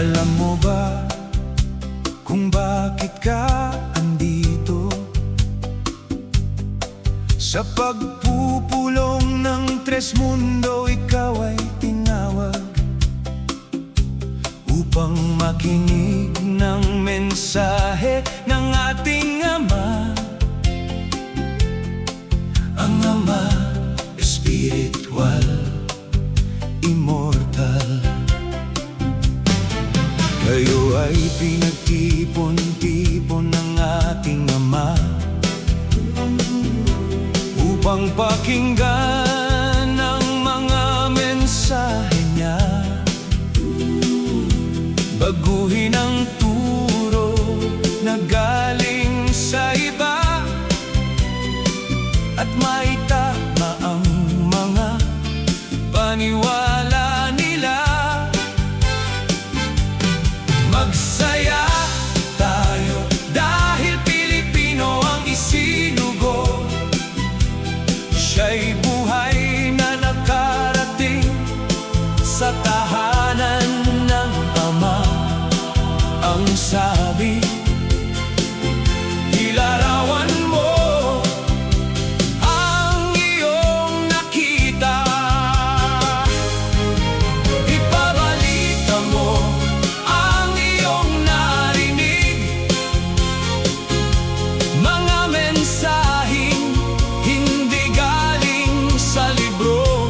Alam mo ba kung bakit ka andito? Sa pagpupulong ng Tres Mundo, ikaw ay tinawag upang makinig ng mensahe ng ating Ama. Ang Ama, espiritual, immortal. Kayo ay pinagtipon-tipon ng ating Ama upang pakinggan ang mga mensahe niya, baguhin ang turo na galing sa iba, at maitama ang mga paniwala nila. Magsaya tayo dahil Pilipino ang isinugo. Siya'y buhay na nakarating sa tahanan ng Ama. Ang sabi, ilarawan mo ang iyong nakita, ipabalita mo ang iyong narinig, mga mensaheng hindi galing sa libro,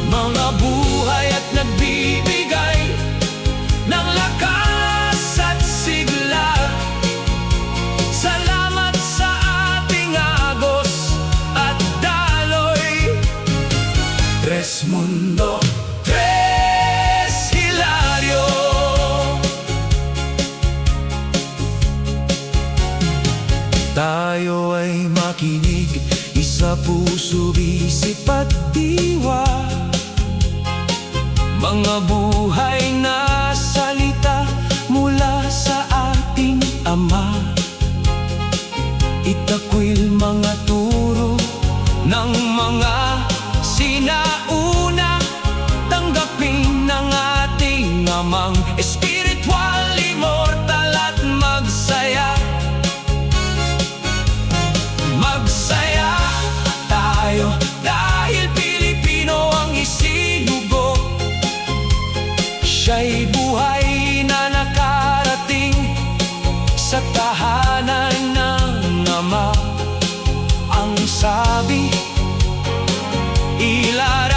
mga buhay at nagbibigay ng lakas at sigla. Salamat sa ating agos at daloy. Tres Mundo, Tres Hilario. Tayo ay makinig, isa puso, isip at diwa, mga buhay na salita mula sa ating Ama. Itakwil mga turo ng mga sinauna, tanggapin ng ating Amang espiritual, immortal at magsaya. Magsaya tayo dahil Pilipino ang isinugo. Siya'y buhay na nakarating sa tahanan ng Ama. Ang sabi, ilara